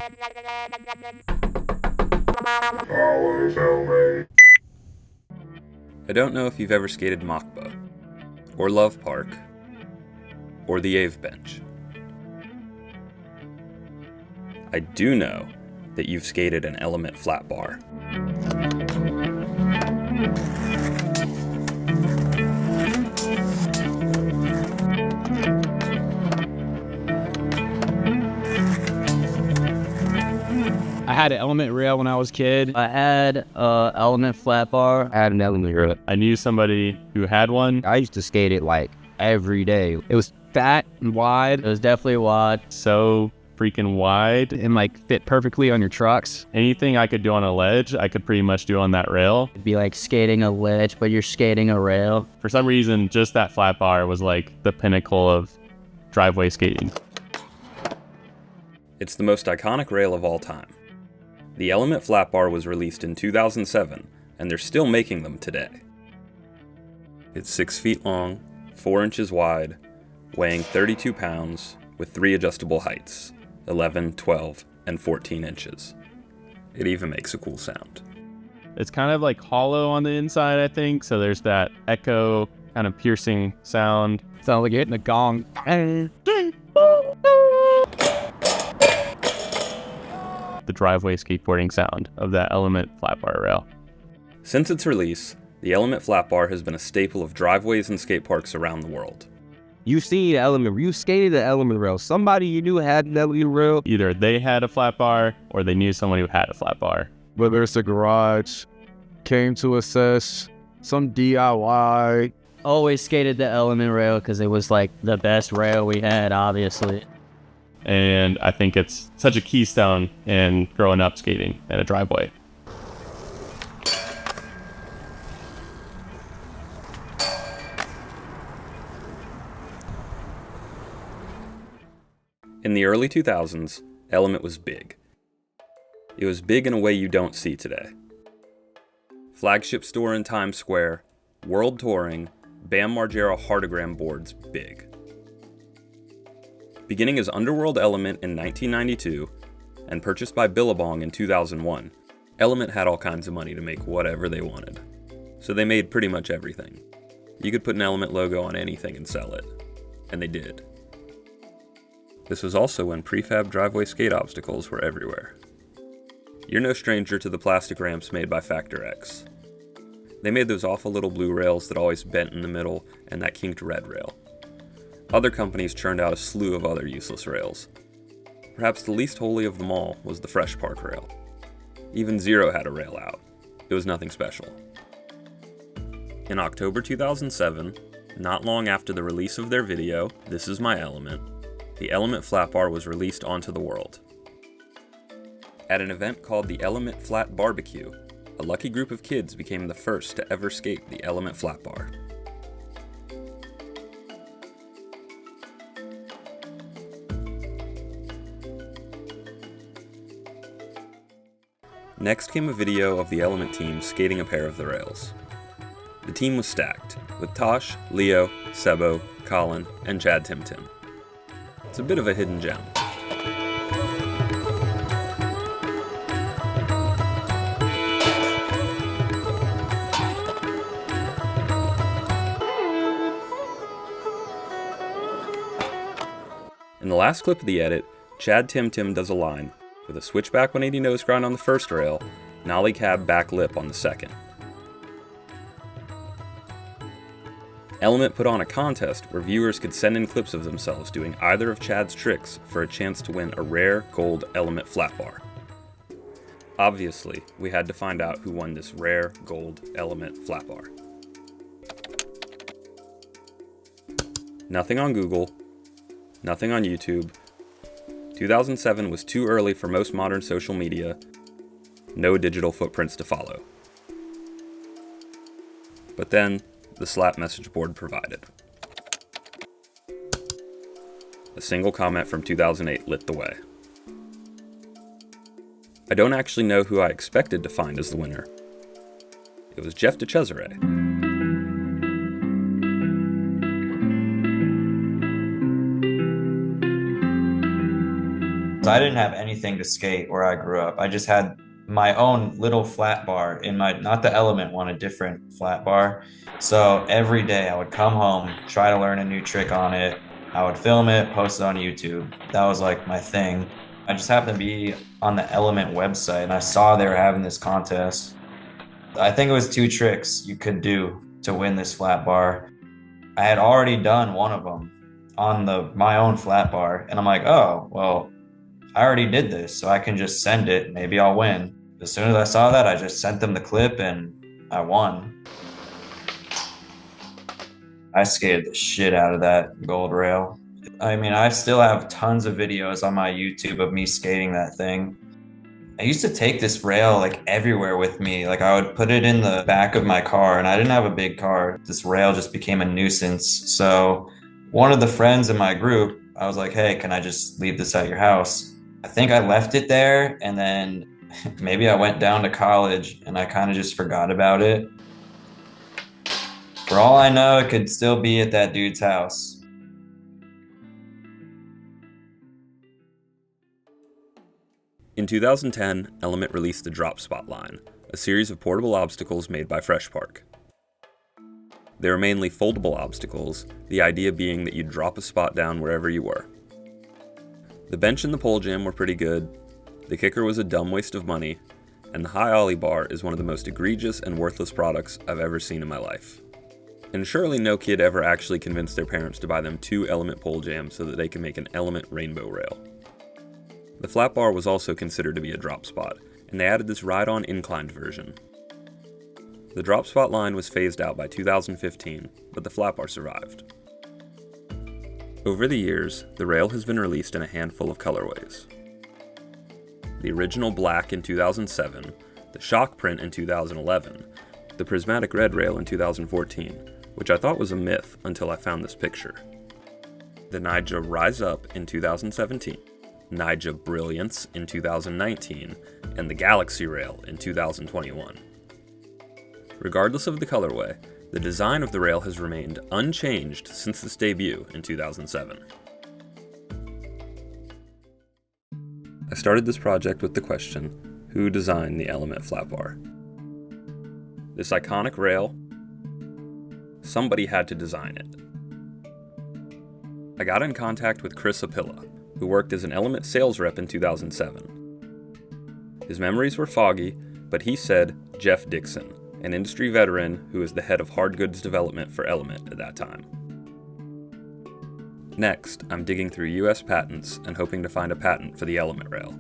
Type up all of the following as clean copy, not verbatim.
I don't know if you've ever skated Machba, or Love Park, or the Ave Bench. I do know that you've skated an Element flat bar. I had an Element rail when I was a kid. I had an Element flat bar. I had an Element rail. I knew somebody who had one. I used to skate it like every day. It was fat and wide. It was definitely wide. So freaking wide. And like fit perfectly on your trucks. Anything I could do on a ledge, I could pretty much do on that rail. It'd be like skating a ledge, but you're skating a rail. For some reason, just that flat bar was like the pinnacle of driveway skating. It's the most iconic rail of all time. The Element flat bar was released in 2007, and they're still making them today. It's 6 feet long, 4 inches wide, weighing 32 pounds, with 3 adjustable heights, 11, 12, and 14 inches. It even makes a cool sound. It's kind of like hollow on the inside, I think, so there's that echo, kind of piercing sound. Sounds like you're hitting a gong. The driveway skateboarding sound of that Element flat bar rail. Since its release, the Element flat bar has been a staple of driveways and skate parks around the world. You seen the Element, you skated the Element rail. Somebody you knew had an Element rail. Either they had a flat bar or they knew someone who had a flat bar. Whether it's a garage, came to assess, some DIY. Always skated the Element rail because it was like the best rail we had, obviously. And I think it's such a keystone in growing up skating at a driveway. In the early 2000s, Element was big. It was big in a way you don't see today. Flagship store in Times Square, world touring, Bam Margera heartogram boards big. Beginning as Underworld Element in 1992 and purchased by Billabong in 2001, Element had all kinds of money to make whatever they wanted. So they made pretty much everything. You could put an Element logo on anything and sell it. And they did. This was also when prefab driveway skate obstacles were everywhere. You're no stranger to the plastic ramps made by Factor X. They made those awful little blue rails that always bent in the middle and that kinked red rail. Other companies churned out a slew of other useless rails. Perhaps the least holy of them all was the Fresh Park rail. Even Zero had a rail out. It was nothing special. In October 2007, not long after the release of their video, This Is My Element, the Element flat bar was released onto the world. At an event called the Element Flat Barbecue, a lucky group of kids became the first to ever skate the Element flat bar. Next came a video of the Element team skating a pair of the rails. The team was stacked, with Tosh, Leo, Sebo, Colin, and Chad Timtim. It's a bit of a hidden gem. In the last clip of the edit, Chad Timtim does a line with a switchback 180 nose grind on the first rail, nollie cab back lip on the second. Element put on a contest where viewers could send in clips of themselves doing either of Chad's tricks for a chance to win a rare gold Element flat bar. Obviously, we had to find out who won this rare gold Element flat bar. Nothing on Google, nothing on YouTube. 2007 was too early for most modern social media. No digital footprints to follow. But then, the Slap message board provided. A single comment from 2008 lit the way. I don't actually know who I expected to find as the winner. It was Jeff Dickson. So I didn't have anything to skate where I grew up. I just had my own little flat bar in my, not the Element one, a different flat bar. So every day I would come home, try to learn a new trick on it. I would film it, post it on YouTube. That was like my thing. I just happened to be on the Element website and I saw they were having this contest. I think it was 2 tricks you could do to win this flat bar. I had already done one of them on my own flat bar, and I'm like, oh, well, I already did this, so I can just send it. Maybe I'll win. As soon as I saw that, I just sent them the clip and I won. I skated the shit out of that gold rail. I mean, I still have tons of videos on my YouTube of me skating that thing. I used to take this rail like everywhere with me. Like I would put it in the back of my car, and I didn't have a big car. This rail just became a nuisance. So one of the friends in my group, I was like, hey, can I just leave this at your house? I think I left it there, and then maybe I went down to college and I kind of just forgot about it. For all I know, it could still be at that dude's house. In 2010, Element released the Drop Spot line, a series of portable obstacles made by Fresh Park. They were mainly foldable obstacles, the idea being that you'd drop a spot down wherever you were. The bench and the pole jam were pretty good, the kicker was a dumb waste of money, and the high ollie bar is one of the most egregious and worthless products I've ever seen in my life. And surely no kid ever actually convinced their parents to buy them 2 Element pole jams so that they could make an Element rainbow rail. The flat bar was also considered to be a drop spot, and they added this ride-on inclined version. The drop spot line was phased out by 2015, but the flat bar survived. Over the years, the rail has been released in a handful of colorways. The original black in 2007, the shock print in 2011, the prismatic red rail in 2014, which I thought was a myth until I found this picture. The Nyjah Rise Up in 2017, Nyjah Brilliance in 2019, and the Galaxy Rail in 2021. Regardless of the colorway, the design of the rail has remained unchanged since its debut in 2007. I started this project with the question, who designed the Element flat bar? This iconic rail, somebody had to design it. I got in contact with Chris Apilla, who worked as an Element sales rep in 2007. His memories were foggy, but he said Jeff Dickson, an industry veteran who was the head of hard goods development for Element at that time. Next, I'm digging through US patents and hoping to find a patent for the Element rail.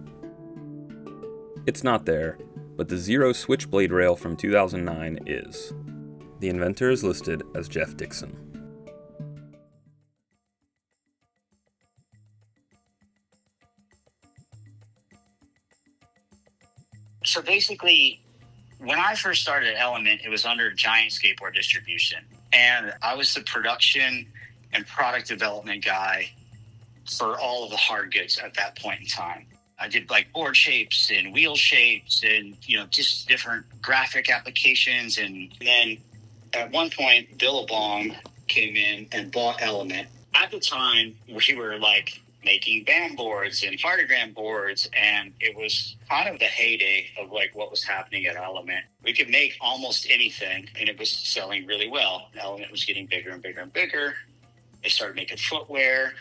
It's not there, but the Zero Swichblade rail from 2009 is. The inventor is listed as Jeff Dickson. So basically, when I first started at Element, it was under Giant Skateboard Distribution. And I was the production and product development guy for all of the hard goods at that point in time. I did like board shapes and wheel shapes and, just different graphic applications. And then at one point, Billabong came in and bought Element. At the time, we were like making band boards and cardigan boards, and it was kind of the heyday of like what was happening at Element. We could make almost anything, and it was selling really well. Element was getting bigger and bigger and bigger. They started making footwear.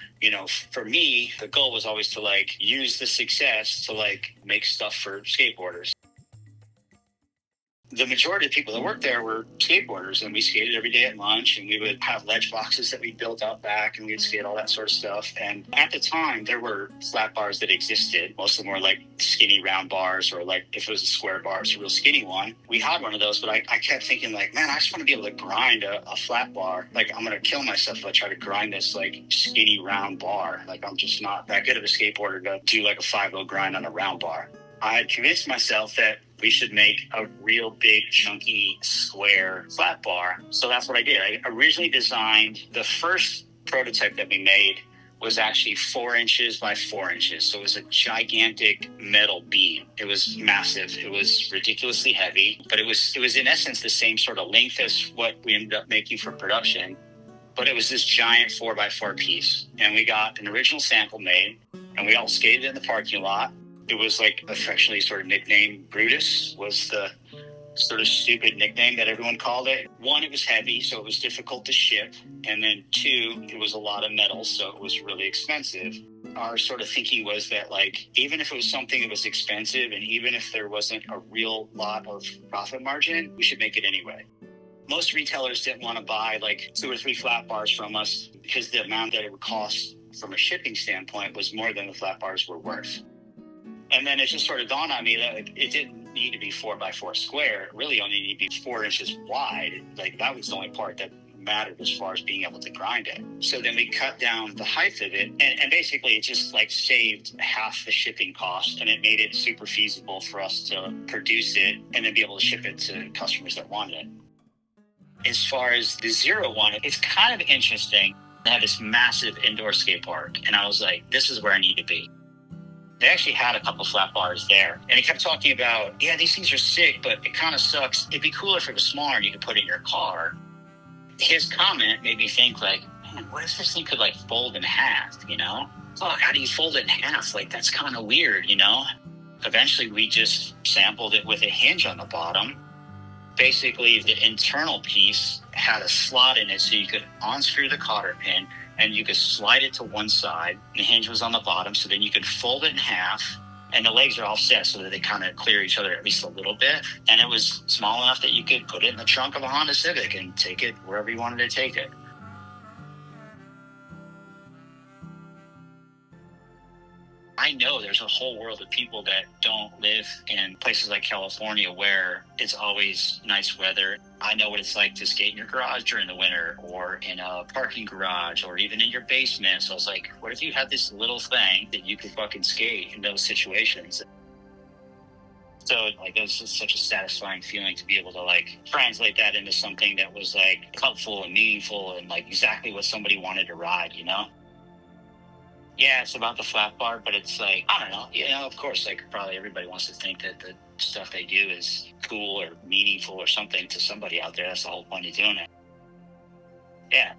For me, the goal was always to like use the success to like make stuff for skateboarders. The majority of people that worked there were skateboarders, and we skated every day at lunch, and we would have ledge boxes that we built out back, and we'd skate all that sort of stuff. And at the time, there were flat bars that existed. Most of them were like skinny round bars, or like if it was a square bar, it's a real skinny one. We had one of those, but I kept thinking like, man, I just want to be able to grind a flat bar. Like, I'm going to kill myself if I try to grind this like skinny round bar. Like, I'm just not that good of a skateboarder to do like a 5-0 grind on a round bar. I had convinced myself that we should make a real big, chunky, square flat bar. So that's what I did. I originally designed the first prototype that we made was actually 4 inches by 4 inches. So it was a gigantic metal beam. It was massive. It was ridiculously heavy, but it was in essence the same sort of length as what we ended up making for production. but it was this giant 4x4 piece. And we got an original sample made, and we all skated in the parking lot. It was like affectionately sort of nicknamed Brutus was the sort of stupid nickname that everyone called it. One, it was heavy, so it was difficult to ship. And then two, it was a lot of metal, so it was really expensive. Our sort of thinking was that, like, even if it was something that was expensive and even if there wasn't a real lot of profit margin, we should make it anyway. Most retailers didn't want to buy like 2 or 3 flat bars from us because the amount that it would cost from a shipping standpoint was more than the flat bars were worth. And then it just sort of dawned on me that it didn't need to be 4x4 square. It really only needed to be 4 inches wide. Like, that was the only part that mattered as far as being able to grind it. So then we cut down the height of it, and basically it just like saved half the shipping cost, and it made it super feasible for us to produce it and then be able to ship it to customers that wanted it. As far as the Zero one, it's kind of interesting. They had this massive indoor skate park, and I was like, this is where I need to be. They actually had a couple flat bars there, and he kept talking about, yeah, these things are sick, but it kind of sucks. It'd be cooler if it was smaller and you could put it in your car. His comment made me think, like, man, what if this thing could like fold in half, you know? Fuck, how do you fold it in half? Like, that's kind of weird, you know? Eventually we just sampled it with a hinge on the bottom. Basically, the internal piece had a slot in it so you could unscrew the cotter pin and you could slide it to one side. The hinge was on the bottom, so then you could fold it in half, and the legs are all set so that they kind of clear each other at least a little bit. And it was small enough that you could put it in the trunk of a Honda Civic and take it wherever you wanted to take it. I know there's a whole world of people that don't live in places like California where it's always nice weather. I know what it's like to skate in your garage during the winter, or in a parking garage, or even in your basement. So I was like, what if you had this little thing that you could fucking skate in those situations? So like, it was just such a satisfying feeling to be able to like translate that into something that was like helpful and meaningful and like exactly what somebody wanted to ride, you know? Yeah, it's about the flat bar, but it's like, I don't know, you know, of course, like probably everybody wants to think that the stuff they do is cool or meaningful or something to somebody out there. That's the whole point of doing it. Yeah.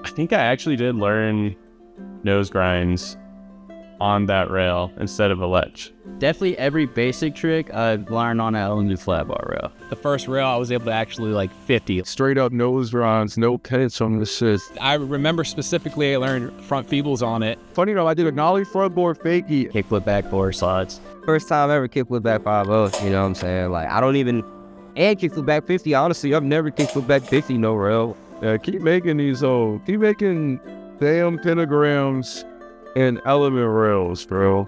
I think I actually did learn nose grinds on that rail instead of a ledge. Definitely every basic trick I've learned on that new flat bar rail. The first rail, I was able to actually like 50. Straight up nose grinds, no pinch on this shit. I remember specifically I learned front feebles on it. Funny enough, I did a nollie front board fakie. Kickflip backboard slides. First time ever kickflip back 5-0, you know what I'm saying? Like, I don't even, and kickflip back 50, honestly, I've never kickflip back 50 no rail. Keep making these, keep making damn pentagrams and element rails, bro.